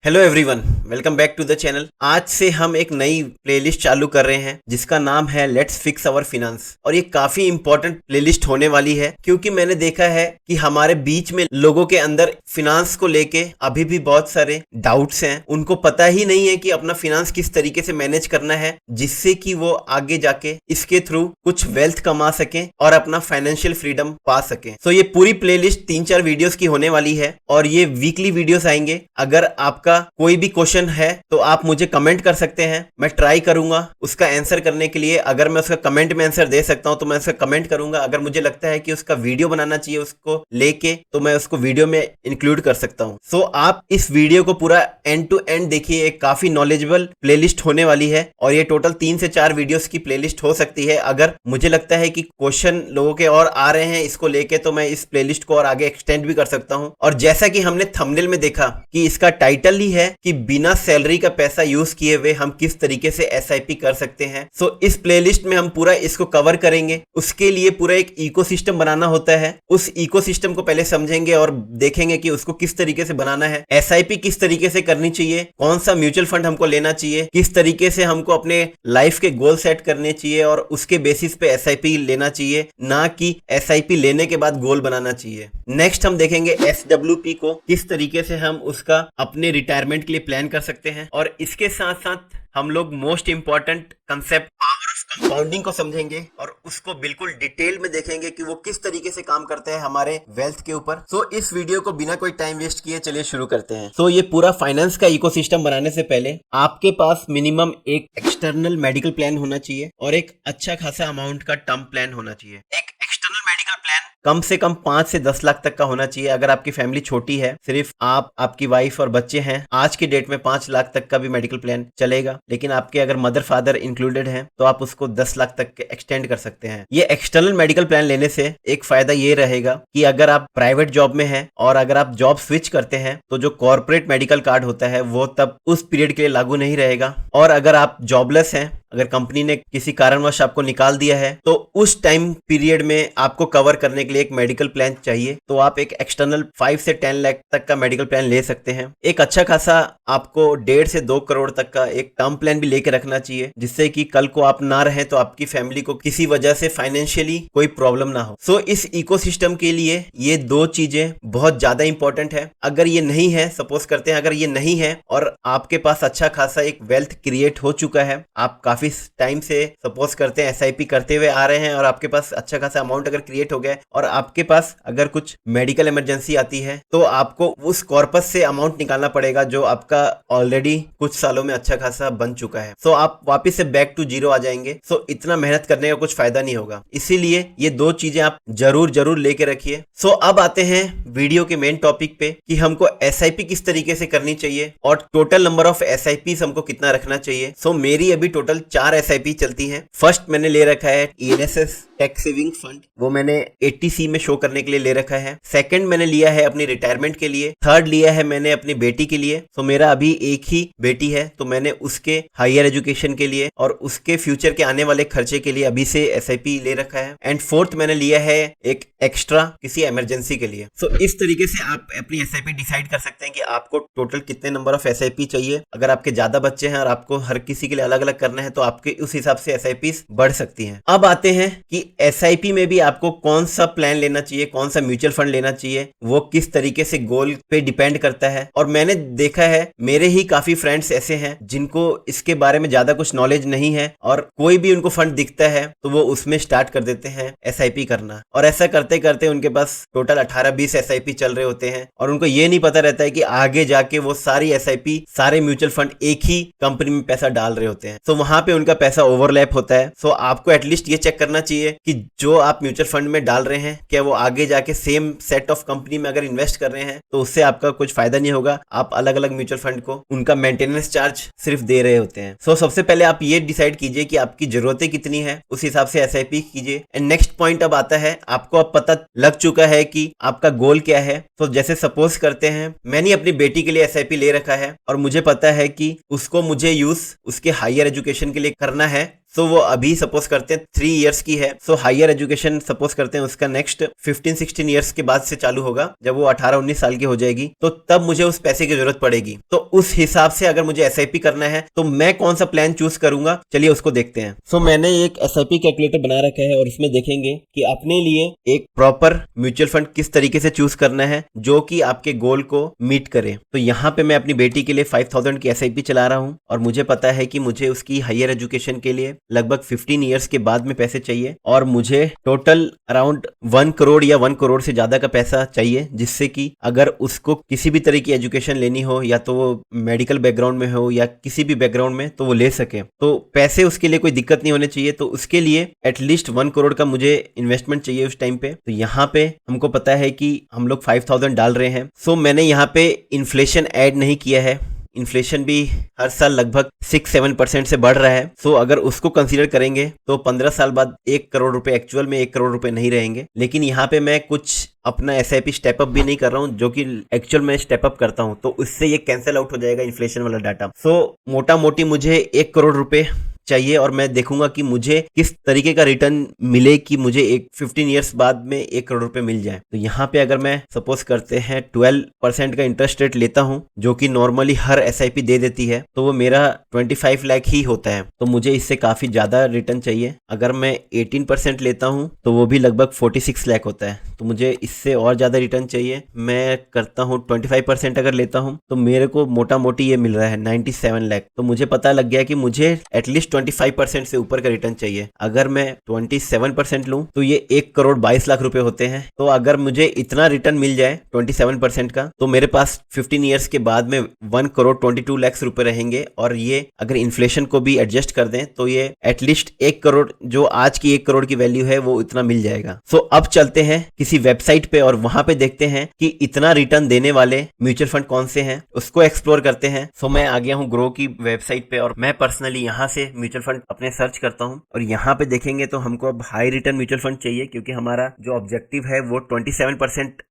Hello everyone, welcome back to the channel. आज से हम एक नई प्लेलिस्ट चालू कर रहे हैं जिसका नाम है लेट्स फिक्स अवर फिनांस। और ये काफी इंपॉर्टेंट प्लेलिस्ट होने वाली है क्योंकि मैंने देखा है कि हमारे बीच में लोगों के अंदर फिनांस को लेके अभी भी बहुत सारे डाउट्स हैं। उनको पता ही नहीं है कि अपना फिनांस किस तरीके से मैनेज करना है जिससे कि वो आगे जाके इसके थ्रू कुछ वेल्थ कमा सकें और अपना फाइनेंशियल फ्रीडम पा सकें। तो ये पूरी प्लेलिस्ट 3-4 वीडियोस की होने वाली है और ये वीकली वीडियोस आएंगे। अगर आपका कोई भी क्वेश्चन है तो आप मुझे कमेंट कर सकते हैं, मैं ट्राई करूंगा उसका आंसर करने के लिए। अगर मैं उसका कमेंट में आंसर दे सकता हूं तो मैं उसका कमेंट करूंगा। अगर मुझे लगता है कि उसका वीडियो बनाना चाहिए उसको लेके तो मैं उसको वीडियो में इंक्लूड कर सकता हूं। सो आप इस वीडियो को पूरा एंड टू एंड देखिए, एक काफी नॉलेजेबल प्लेलिस्ट होने वाली है और ये टोटल 3 से 4 वीडियोस की प्लेलिस्ट हो सकती है। अगर मुझे लगता है कि क्वेश्चन लोगों के और आ रहे हैं इसको लेके तो मैं इस प्लेलिस्ट को और आगे एक्सटेंड भी कर सकता हूं। और जैसा कि हमने थंबनेल में देखा कि इसका टाइटल ही है कि बिना सैलरी का पैसा यूज किए हुए हम किस तरीके से एसआईपी कर सकते हैं। सो इस प्लेलिस्ट में हम पूरा इसको कवर करेंगे। उसके लिए पूरा एक इकोसिस्टम बनाना होता है। उस इकोसिस्टम को पहले समझेंगे और देखेंगे कि उसको किस तरीके से बनाना है, एसआईपी किस तरीके से करनी चाहिए, कौन सा म्यूचुअल फंड हमको लेना चाहिए, किस तरीके से हमको अपने लाइफ के गोल सेट करने चाहिए और उसके बेसिस पे एसआईपी लेना चाहिए, ना कि एसआईपी लेने के बाद गोल बनाना चाहिए। नेक्स्ट हम देखेंगे एसडब्ल्यूपी को किस तरीके से हम उसका अपने रिटायरमेंट के लिए प्लान कर सकते हैं। और इसके साथ साथ हम लोग most important concept power of compounding को समझेंगे और उसको बिल्कुल डिटेल में देखेंगे कि वो किस तरीके से काम करते हैं हमारे वेल्थ के ऊपर। सो इस वीडियो को बिना कोई टाइम वेस्ट किए चलिए शुरू करते हैं। सो ये पूरा फाइनेंस का इकोसिस्टम बनाने से पहले आपके पास मिनिमम एक एक्सटर्नल मेडिकल प्लान होना चाहिए और एक अच्छा खासा अमाउंट का टर्म प्लान होना चाहिए। एक एक्सटर्नल मेडिकल प्लान कम से कम 5 से 10 लाख तक का होना चाहिए। अगर आपकी फैमिली छोटी है, सिर्फ आप, आपकी वाइफ और बच्चे हैं, आज की डेट में 5 लाख तक का भी मेडिकल प्लान चलेगा। लेकिन आपके अगर मदर फादर इंक्लूडेड हैं तो आप उसको 10 लाख तक एक्सटेंड कर सकते हैं। ये एक्सटर्नल मेडिकल प्लान लेने से एक फायदा ये रहेगा कि अगर आप प्राइवेट जॉब में हैं और अगर आप जॉब स्विच करते हैं तो जो कॉर्पोरेट मेडिकल कार्ड होता है वो तब उस पीरियड के लिए लागू नहीं रहेगा। और अगर आप जॉबलेस हैं, अगर कंपनी ने किसी कारणवश आपको निकाल दिया है तो उस टाइम पीरियड में आपको कवर करने के लिए एक मेडिकल प्लान चाहिए। तो आप एक एक्सटर्नल 5 से 10 लाख तक का मेडिकल प्लान ले सकते हैं। एक अच्छा खासा आपको 1.5 से 2 करोड़ तक का एक टर्म प्लान भी लेके रखना चाहिए जिससे कि कल को आप ना रहे तो आपकी फैमिली को किसी वजह से फाइनेंशियली कोई प्रॉब्लम ना हो। सो इस इकोसिस्टम के लिए ये 2 चीजें बहुत ज्यादा इंपॉर्टेंट है। अगर ये नहीं है, सपोज करते हैं अगर ये नहीं है और आपके पास अच्छा खासा एक वेल्थ क्रिएट हो चुका है, आप काफी टाइम से सपोज करते हैं एसआईपी करते हुए आ रहे हैं और आपके पास अच्छा खासा अमाउंट अगर क्रिएट हो गया है और आपके पास अगर कुछ मेडिकल इमरजेंसी आती है तो आपको उस कॉर्पस से अमाउंट निकालना पड़ेगा जो आपका ऑलरेडी कुछ सालों में अच्छा खासा बन चुका है। सो आप वापस से बैक टू जीरो आ जाएंगे। सो इतना मेहनत करने का कुछ फायदा नहीं होगा। इसीलिए ये 2 चीजें आप जरूर लेके रखिए। सो अब आते हैं वीडियो के मेन टॉपिक पे कि हमको एसआईपी किस तरीके से करनी चाहिए और टोटल नंबर ऑफ एसआईपी हमको कितना रखना चाहिए। सो मेरी अभी टोटल 4 एसआईपी चलती हैं। फर्स्ट मैंने ले रखा है ईएनएसएस टैक्स सेविंग फंड, वो मैंने 80C में शो करने के लिए ले रखा है। सेकंड मैंने लिया है अपनी रिटायरमेंट के लिए। थर्ड लिया है मैंने अपनी बेटी के लिए। तो मेरा अभी एक ही बेटी है तो मैंने उसके हायर एजुकेशन के लिए और उसके फ्यूचर के आने वाले खर्चे के लिए अभी से एसआईपी ले रखा है। एंड फोर्थ मैंने लिया है एक एक्स्ट्रा किसी इमरजेंसी के लिए। सो इस तरीके से आप अपनी एसआईपी डिसाइड कर सकते हैं कि आपको टोटल कितने नंबर ऑफ एसआईपी चाहिए। अगर आपके ज्यादा बच्चे हैं और आपको हर किसी के लिए अलग अलग करना है तो आपके उस हिसाब से एसआईपी बढ़ सकती हैं। अब आते हैं कि एसआईपी में भी आपको कौन सा प्लान लेना चाहिए, कौन सा म्यूचुअल फंड लेना चाहिए, वो किस तरीके से गोल पे डिपेंड करता है। और मैंने देखा है मेरे ही काफी फ्रेंड्स ऐसे हैं जिनको इसके बारे में ज्यादा कुछ नॉलेज नहीं है और कोई भी उनको फंड दिखता है तो वो उसमें स्टार्ट कर देते हैं एसआईपी करना। और ऐसा करते करते उनके पास टोटल 18-20 एसआईपी चल रहे होते हैं और उनको ये नहीं पता रहता है कि आगे जाके वो सारी एसआईपी, सारे म्यूचुअल फंड एक ही कंपनी में पैसा डाल रहे होते हैं। तो वहां पे उनका पैसा ओवरलैप होता है। सो आपको एटलीस्ट ये चेक करना चाहिए कि जो आप म्यूचुअल फंड में डाल रहे हैं क्या वो आगे जाके सेम सेट ऑफ कंपनी में अगर इन्वेस्ट कर रहे हैं तो उससे आपका कुछ फायदा नहीं होगा। आप अलग अलग म्यूचुअल फंड को उनका मेंटेनेंस चार्ज सिर्फ दे रहे होते हैं। सो सबसे पहले आप ये डिसाइड कीजिए कि आपकी जरूरतें कितनी है, उस हिसाब से एसआईपी कीजिए। एंड नेक्स्ट पॉइंट अब आता है, आपको अब पता लग चुका है कि आपका गोल क्या है। तो जैसे सपोज करते हैं मैंने अपनी बेटी के लिए एसआईपी ले रखा है और मुझे पता है कि उसको मुझे यूज उसके हायर एजुकेशन के लिए करना है सो वो अभी सपोज करते हैं 3 इयर्स की है, सो हायर एजुकेशन सपोज करते हैं उसका नेक्स्ट 15-16 इयर्स के बाद से चालू होगा, जब वो 18-19 साल की हो जाएगी तो तब मुझे उस पैसे की जरूरत पड़ेगी। तो उस हिसाब से अगर मुझे एसआईपी करना है तो मैं कौन सा प्लान चूज करूंगा, चलिए उसको देखते हैं। सो मैंने एक एसआईपी कैलकुलेटर बना रखा है और इसमें देखेंगे कि अपने लिए एक प्रॉपर म्यूचुअल फंड किस तरीके से चूज करना है जो कि आपके गोल को मीट करे। तो यहाँ पे मैं अपनी बेटी के लिए 5000 की एसआईपी चला रहा हूँ और मुझे पता है कि मुझे उसकी हायर एजुकेशन के लिए लगभग 15 इयर्स के बाद में पैसे चाहिए और मुझे टोटल अराउंड 1 करोड़ या 1 करोड़ से ज्यादा का पैसा चाहिए, जिससे कि अगर उसको किसी भी तरह की एजुकेशन लेनी हो या तो वो मेडिकल बैकग्राउंड में हो या किसी भी बैकग्राउंड में, तो वो ले सके। तो पैसे उसके लिए कोई दिक्कत नहीं होनी चाहिए। तो उसके लिए एटलीस्ट 1 करोड़ का मुझे इन्वेस्टमेंट चाहिए उस टाइम पे। तो यहाँ पे हमको पता है कि हम लोग 5000 डाल रहे हैं। सो मैंने यहाँ पे इन्फ्लेशन ऐड नहीं किया है। इन्फ्लेशन भी हर साल लगभग 6-7% से बढ़ रहा है। सो अगर उसको कंसीडर करेंगे तो 15 साल बाद 1 करोड़ रुपए एक्चुअल में 1 करोड़ रुपए नहीं रहेंगे। लेकिन यहाँ पे मैं कुछ अपना एसआईपी स्टेप अप भी नहीं कर रहा हूँ, जो कि एक्चुअल में स्टेप अप करता हूँ, तो उससे ये कैंसिल आउट हो जाएगा इन्फ्लेशन वाला डाटा। सो मोटा मोटी मुझे 1 करोड़ रुपए चाहिए और मैं देखूंगा कि मुझे किस तरीके का रिटर्न मिले कि मुझे एक 15 इयर्स बाद में 1 करोड़ रुपए मिल जाए। तो यहाँ पे अगर मैं सपोज करते हैं 12% का इंटरेस्ट रेट लेता हूँ, जो कि नॉर्मली हर एसआईपी दे देती है, तो वो मेरा 25 लाख ही होता है। तो मुझे इससे काफी ज्यादा रिटर्न चाहिए। अगर मैं 18% लेता हूँ तो वो भी लगभग 46 लाख होता है। तो मुझे इससे और ज्यादा रिटर्न चाहिए। मैं करता हूँ 25% अगर लेता हूँ तो मेरे को मोटा मोटी ये मिल रहा है 97 लाख। तो मुझे पता लग गया कि मुझे एटलीस्ट 25% से ऊपर का रिटर्न चाहिए। अगर मैं 27% लूं तो ये 1 करोड़ 22 लाख रुपए होते हैं। तो अगर मुझे इतना रिटर्न मिल जाए 27% का, तो मेरे पास 15 इयर्स के बाद में 1 करोड़ 22 लाख रुपए रहेंगे। और ये अगर इन्फ्लेशन को भी एडजस्ट कर दें तो ये एटलीस्ट 1 करोड़, जो आज की 1 करोड़ की वैल्यू है, वो इतना मिल जाएगा। सो अब चलते हैं किसी वेबसाइट पे और वहां पे देखते हैं कि इतना रिटर्न देने वाले म्यूचुअल फंड कौन से हैं, उसको एक्सप्लोर करते हैं। सो मैं आ गया हूँ ग्रो की वेबसाइट पे और मैं पर्सनली यहाँ से म्यूचुअल फंड अपने सर्च करता हूँ। और यहाँ पे देखेंगे तो हमको अब हाई रिटर्न म्यूचुअल फंड चाहिए, क्योंकि हमारा जो ऑब्जेक्टिव है वो 27%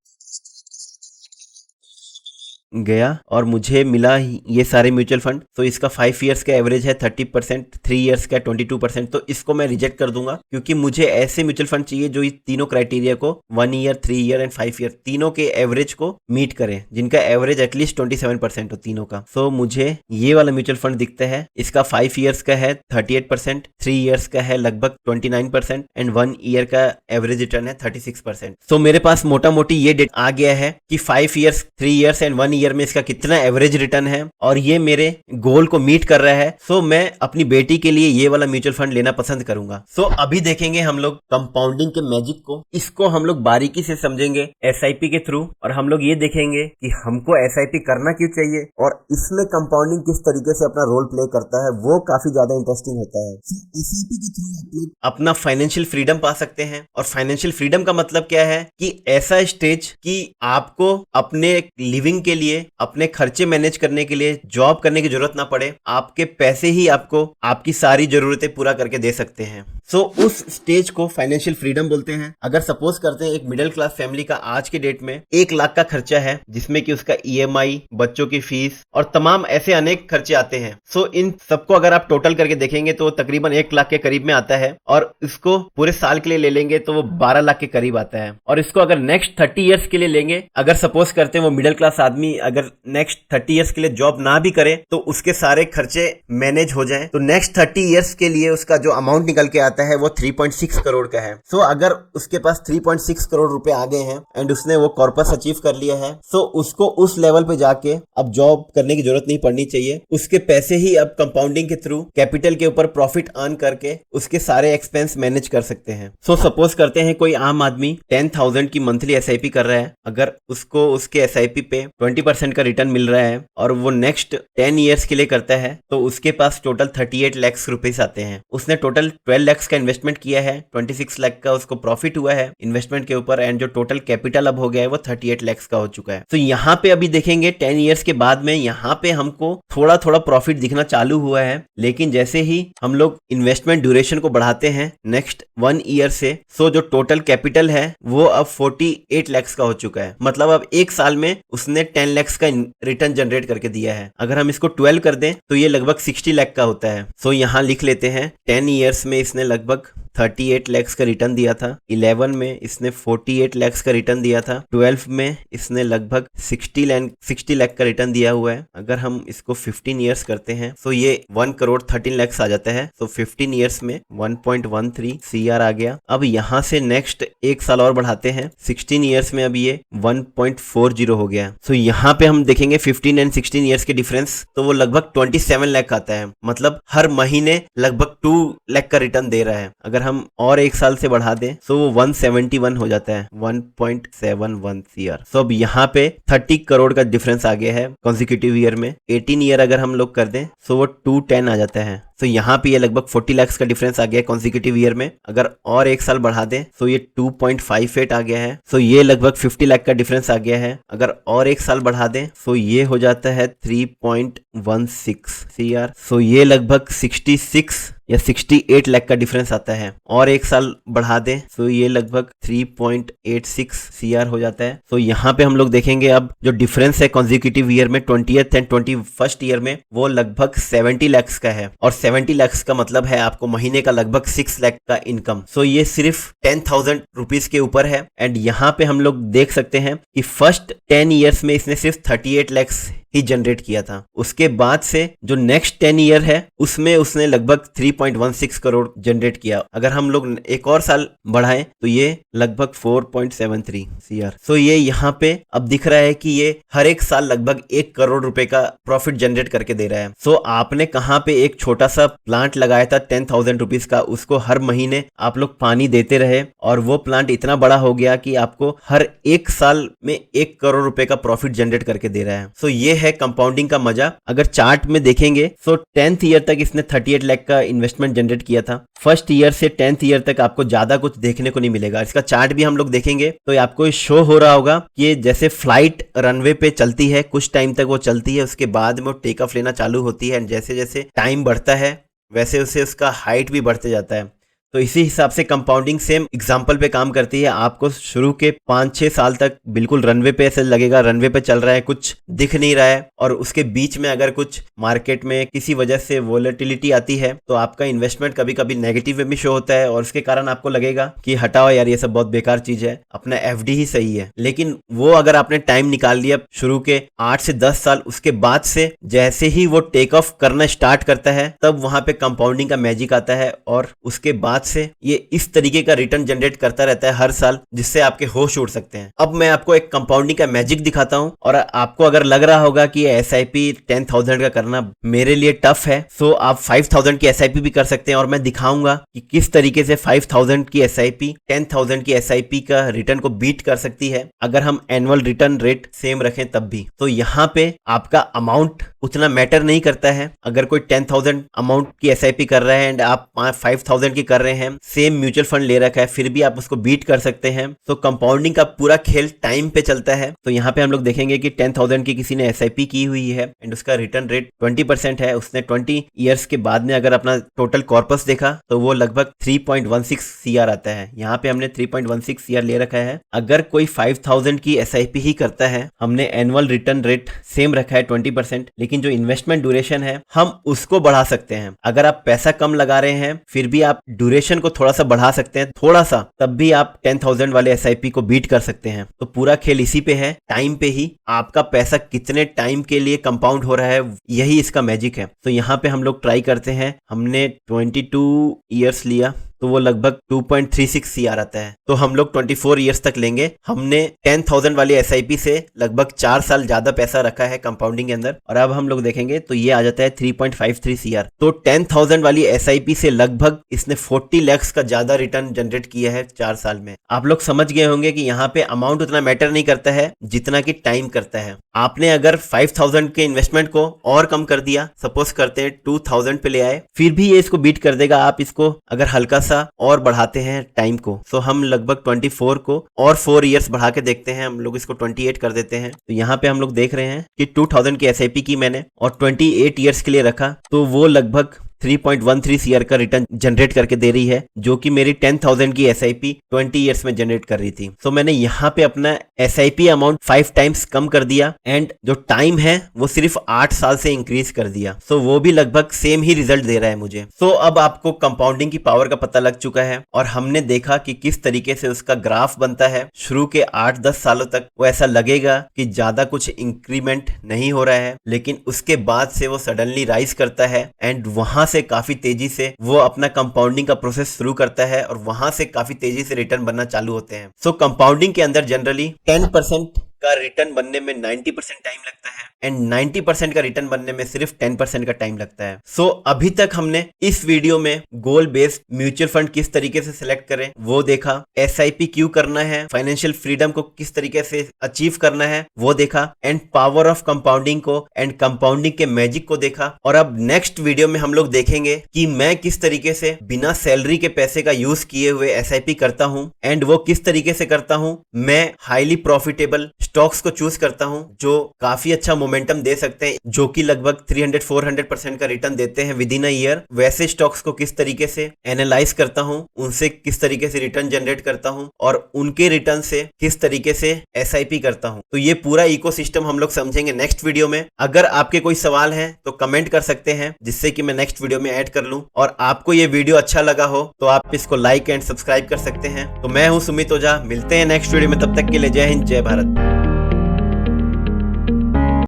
गया और मुझे मिला ये सारे म्यूचुअल फंड। तो इसका 5 इयर्स का एवरेज है 30%, 3 इयर्स का 22%। तो इसको मैं रिजेक्ट कर दूंगा, क्योंकि मुझे ऐसे म्यूचुअल फंड चाहिए जो ये तीनों क्राइटेरिया को 1 ईयर, 3 ईयर एंड 5 ईयर तीनों के एवरेज को मीट करें, जिनका एवरेज एटलीस्ट 27% हो तीनों का। सो मुझे ये वाला म्यूचुअल फंड दिखता है। इसका 5 इयर्स का है 38%, 3 इयर्स का है लगभग 29% एंड 1 ईयर का एवरेज रिटर्न है 36%। सो मेरे पास मोटा मोटी ये डेट आ गया है कि 5 इयर्स, 3 इयर्स एंड 1 ईयर में इसका कितना एवरेज रिटर्न है और ये मेरे गोल को मीट कर रहा है। सो मैं अपनी बेटी के लिए ये वाला म्यूचुअल फंड लेना पसंद करूंगा। सो अभी देखेंगे हम लोग कंपाउंडिंग के मैजिक को। इसको हम लोग बारीकी से समझेंगे एसआईपी के थ्रू, और हम लोग ये देखेंगे कि हमको एसआईपी करना क्यों चाहिए और इसमें कंपाउंडिंग किस तरीके से अपना रोल प्ले करता है, वो काफी ज्यादा इंटरेस्टिंग होता है। एसआईपी के थ्रू आप लोग अपना फाइनेंशियल फ्रीडम पा सकते हैं। और फाइनेंशियल फ्रीडम का मतलब क्या है कि ऐसा स्टेज कि आपको अपने लिविंग के लिए, अपने खर्चे मैनेज करने के लिए जॉब करने की जरूरत ना पड़े। आपके पैसे ही आपको आपकी सारी जरूरतें पूरा करके दे सकते हैं। सो उस स्टेज को फाइनेंशियल फ्रीडम बोलते हैं। अगर सपोज करते हैं एक मिडिल क्लास फैमिली का आज के डेट में 1 लाख का खर्चा है, जिसमें कि उसका ईएमआई, बच्चों की फीस और तमाम ऐसे अनेक खर्चे आते हैं। सो इन सबको अगर आप टोटल करके देखेंगे तो तकरीबन 1 लाख के करीब में आता है, और इसको पूरे साल के लिए ले लेंगे तो वो 12 लाख के करीब आता है। और इसको अगर नेक्स्ट 30 इयर्स के लिए लेंगे, अगर सपोज करते हैं वो मिडिल क्लास आदमी अगर नेक्स्ट 30 इयर्स के लिए जॉब ना भी करे तो उसके सारे खर्चे मैनेज हो जाएं, तो नेक्स्ट 30 इयर्स के लिए उसका जो अमाउंट निकल के आता है वो 3.6 करोड़ का है। सो अगर उसके पास 3.6 करोड़ रुपए आ गए हैं एंड उसने वो कॉर्पस अचीव कर लिया है, सो उसको उस लेवल पे जाके अब जॉब करने की जरूरत नहीं पड़नी चाहिए। उसके पैसे ही अब कंपाउंडिंग के थ्रू कैपिटल के ऊपर प्रॉफिट अर्न करके उसके सारे एक्सपेंस मैनेज कर सकते हैं। सो सपोज करते हैं कोई आम आदमी 10,000 की मंथली एसआईपी कर रहा है। अगर उसको उसके एसआईपी पे 20% का रिटर्न मिल रहा है और वो नेक्स्ट 10 इयर्स के लिए करता है, तो उसके पास टोटल 38 लाख रुपीस आते हैं। उसने टोटल 12 लाख का इन्वेस्टमेंट किया है, 26 लाख का उसको प्रॉफिट हुआ है इन्वेस्टमेंट के ऊपर, एंड जो टोटल कैपिटल अब हो गया है वो 38 लाख का हो चुका है। तो यहाँ पे अभी देखेंगे 10 ईयर्स के बाद में यहाँ पे हमको थोड़ा थोड़ा प्रॉफिट दिखना चालू हुआ है, लेकिन जैसे ही हम लोग इन्वेस्टमेंट ड्यूरेशन को बढ़ाते हैं नेक्स्ट 1 ईयर से, सो जो टोटल कैपिटल है वो अब 48 लाख का हो चुका है। मतलब अब एक साल में उसने 10 लाख का रिटर्न जनरेट करके दिया है। अगर हम इसको 12 कर दें तो ये लगभग 60 लाख का होता है। सो यहाँ लिख लेते हैं 10 ईयर्स में इसने लगभग 38 लाख का रिटर्न दिया था, 11 में इसने 48 लाख का रिटर्न दिया था, 12 में इसने लगभग 60 लाख का रिटर्न दिया हुआ है। अगर हम इसको 15 ईयर्स करते हैं तो ये 1 करोड़ 13 लाख आ जाता है। तो 15 ईयर्स में 1.13 CR आ गया। अब यहाँ से नेक्स्ट एक साल और बढ़ाते हैं, 16 ईयर्स में अब ये 1.40 हो गया। तो यहाँ पे हम देखेंगे 15 एंड 16 ईयर्स के डिफरेंस, तो वो लगभग 27 लाख आता है। मतलब हर महीने लगभग 2 लाख का रिटर्न दे रहा है। अगर हम और एक साल से बढ़ा दें तो वो 171 हो जाता है, 1.71 CR। तो अब यहाँ पे 30 करोड़ का डिफरेंस आ गया है कॉन्जिक्यूटिव ईयर में। 18 ईयर अगर हम लोग कर दें तो वो 210 आ जाता है। तो यहाँ पे ये लगभग 40 लाख का डिफरेंस आ गया है कॉन्जिक्यूटिव ईयर में। अगर और एक साल बढ़ा दें तो ये 2.58 आ गया है। तो ये लगभग 50 लाख का डिफरेंस आ गया है। अगर और एक साल बढ़ा दें तो ये हो जाता है 3.16 CR। तो ये लगभग 66 या 68 लाख का डिफरेंस आता है। और एक साल बढ़ा दें तो ये लगभग 3.86 CR हो जाता है। तो यहाँ पे हम लोग देखेंगे अब जो डिफरेंस है कॉन्जिक्यूटिव ईयर में 20th एंड 21st ईयर में, वो लगभग 70 लाख का है। और 70 लाख का मतलब है आपको महीने का लगभग 6 लाख का इनकम। सो ये सिर्फ 10,000 रुपीज के ऊपर है। एंड यहाँ पे हम लोग देख सकते हैं कि फर्स्ट 10 ईयर्स में इसने सिर्फ 38 लाख ही जनरेट किया था। उसके बाद से जो नेक्स्ट 10 ईयर है उसमें उसने लगभग 3.16 करोड़ जनरेट किया। अगर हम लोग एक और साल बढ़ाएं तो ये लगभग 4.73 CR। सो ये यहाँ पे अब दिख रहा है कि ये हर एक साल लगभग 1 करोड़ रुपए का प्रॉफिट जनरेट करके दे रहा है। सो आपने कहाँ पे एक छोटा सा प्लांट लगाया था 10,000 रुपीज का, उसको हर महीने आप लोग पानी देते रहे और वो प्लांट इतना बड़ा हो गया कि आपको हर एक साल में 1 करोड़ रुपए का प्रॉफिट जनरेट करके दे रहा है। सो ये है कंपाउंडिंग का मजा। अगर चार्ट में देखेंगे तो 10th ईयर तक इसने 38 लाख का इन्वेस्टमेंट जनरेट किया था। फर्स्ट ईयर से 10th ईयर तक आपको ज्यादा कुछ देखने को नहीं मिलेगा। इसका चार्ट भी हम लोग देखेंगे तो आपको शो हो रहा होगा कि जैसे फ्लाइट रनवे पे चलती है, कुछ टाइम तक वो चलती है, उसके बाद में वो टेक ऑफ लेना चालू होती है। जैसे जैसे टाइम बढ़ता है वैसे वैसे उसका हाइट भी बढ़ते जाता है। तो इसी हिसाब से कंपाउंडिंग सेम एग्जाम्पल पे काम करती है। आपको शुरू के 5-6 साल तक बिल्कुल रनवे पे ऐसे लगेगा, रनवे पे चल रहा है, कुछ दिख नहीं रहा है, और उसके बीच में अगर कुछ मार्केट में किसी वजह से वोलेटिलिटी आती है तो आपका इन्वेस्टमेंट कभी कभी नेगेटिव में भी शो होता है और उसके कारण आपको लगेगा कि हटाओ यार ये सब बहुत बेकार चीज है, अपना FD ही सही है। लेकिन वो अगर आपने टाइम निकाल लिया शुरू के 8 से 10 साल, उसके बाद से जैसे ही वो टेक ऑफ करना स्टार्ट करता है तब वहां पे कंपाउंडिंग का मैजिक आता है और उसके बाद से ये इस तरीके का रिटर्न जनरेट करता रहता है हर साल, जिससे आपके होश उड़ सकते हैं। अब मैं आपको एक कंपाउंडिंग का मैजिक दिखाता हूं, और आपको अगर लग रहा होगा कि ये SIP 10,000 का करना मेरे लिए टफ है, तो आप 5,000 की SIP भी कर सकते हैं। और मैं दिखाऊंगा कि किस तरीके से 5,000 की SIP 10,000 की SIP का रिटर्न को बीट कर सकती है अगर हम एनुअल रिटर्न रेट सेम रखें तब भी। तो यहाँ पे आपका अमाउंट उतना मैटर नहीं करता है। अगर कोई 10,000 अमाउंट की SIP कर रहा है एंड आप 5,000 की कर रहे हैं, सेम म्यूचुअल फंड ले रखा है, फिर भी आप उसको बीट कर सकते हैं। तो कंपाउंडिंग का पूरा खेल टाइम पे चलता है। तो यहाँ पे हम लोग देखेंगे कि 10,000 की किसी ने SIP की हुई है एंड उसका रिटर्न रेट 20% है। उसने 20 ईयर्स के बाद में अगर अपना टोटल कॉर्पस देखा तो वो लगभग 3.16 CR आता है। यहाँ पे हमने 3.16 CR ले रखा है। अगर कोई 5,000 की SIP ही करता है, हमने एनुअल रिटर्न रेट सेम रखा है 20%, लेकिन जो इन्वेस्टमेंट ड्यूरेशन है हम उसको बढ़ा सकते हैं। अगर आप पैसा कम लगा रहे हैं फिर भी आप ड्यूरेशन को थोड़ा सा बढ़ा सकते हैं, थोड़ा सा, तब भी आप 10,000 वाले SIP को बीट कर सकते हैं। तो पूरा खेल इसी पे है, टाइम पे ही आपका पैसा कितने टाइम के लिए कंपाउंड हो रहा है, यही इसका मैजिक है। तो यहाँ पे हम लोग ट्राई करते हैं। हमने 22 ईयर्स लिया तो वो लगभग 2.36 CR आता है। तो हम लोग 24 ईयर्स तक लेंगे। हमने 10,000 वाली SIP से लगभग 4 साल ज्यादा पैसा रखा है कंपाउंडिंग के अंदर, और अब हम लोग देखेंगे तो ये आ जाता है 3.53 CR। तो 10,000 वाली SIP से लगभग इसने 40 लाख का ज्यादा रिटर्न जनरेट किया है 4 साल में। आप लोग समझ गए होंगे कि यहाँ पे अमाउंट उतना मैटर नहीं करता है जितना कि टाइम करता है। आपने अगर 5,000 के इन्वेस्टमेंट को और कम कर दिया, सपोज करते हैं 2,000 पे ले आए, फिर भी ये इसको बीट कर देगा। आप इसको अगर हल्का सा और बढ़ाते हैं टाइम को। सो हम लगभग 24 को और 4 इयर्स बढ़ा के देखते हैं, हम लोग इसको 28 कर देते हैं। तो यहाँ पे हम लोग देख रहे हैं कि 2000 की एसआईपी की मैंने और 28 इयर्स के लिए रखा, तो वो लगभग 3.13 सीआर का रिटर्न जनरेट करके दे रही है, जो कि मेरी 10,000 की एसआईपी 20 इयर्स में जनरेट कर रही थी। सो मैंने यहाँ पे अपना एसआईपी अमाउंट 5 टाइम्स कम कर दिया एंड जो टाइम है वो सिर्फ 8 साल से इंक्रीज कर दिया। सो वो भी लगभग सेम ही रिजल्ट दे रहा है मुझे। सो अब आपको कंपाउंडिंग की पावर का पता लग चुका है और हमने देखा कि किस तरीके से उसका ग्राफ बनता है। शुरू के 8-10 सालों तक वो ऐसा लगेगा कि ज्यादा कुछ इंक्रीमेंट नहीं हो रहा है, लेकिन उसके बाद से वो सडनली राइज करता है एंड वहां से काफी तेजी से वो अपना कंपाउंडिंग का प्रोसेस शुरू करता है और वहां से काफी तेजी से रिटर्न बनना चालू होते हैं। सो कंपाउंडिंग के अंदर जनरली 10% का रिटर्न बनने में 90% टाइम लगता है एंड 90% का रिटर्न बनने में सिर्फ 10% का टाइम लगता है। सो अभी तक हमने इस वीडियो में गोल बेस्ड म्यूचुअल फंड किस तरीके से सिलेक्ट करें वो देखा, एसआईपी क्यों करना है, फाइनेंशियल फ्रीडम को किस तरीके से अचीव करना है वो देखा एंड पावर ऑफ कंपाउंडिंग को एंड कंपाउंडिंग के मैजिक को देखा। और अब नेक्स्ट वीडियो में हम लोग देखेंगे कि मैं किस तरीके से बिना सैलरी के पैसे का यूज किए हुए एसआईपी करता हूँ एंड वो किस तरीके से करता हूँ। मैं हाईली प्रॉफिटेबल स्टॉक्स को चूज करता हूं जो काफी अच्छा मोमेंटम दे सकते हैं, जो कि लगभग 300-400% का रिटर्न देते हैं विद इन अ ईयर। वैसे स्टॉक्स को किस तरीके से एनालाइज करता हूं, उनसे किस तरीके से रिटर्न जनरेट करता हूं और उनके रिटर्न से किस तरीके से एसआईपी करता हूं। तो ये पूरा इकोसिस्टम हम लोग समझेंगे नेक्स्ट वीडियो में। अगर आपके कोई सवाल है तो कमेंट कर सकते हैं, जिससे कि मैं नेक्स्ट वीडियो में ऐड कर लूं। और आपको ये वीडियो अच्छा लगा हो तो आप इसको लाइक एंड सब्सक्राइब कर सकते हैं। तो मैं हूं सुमित ओझा, मिलते हैं नेक्स्ट वीडियो में, तब तक के लिए जय हिंद, जय भारत।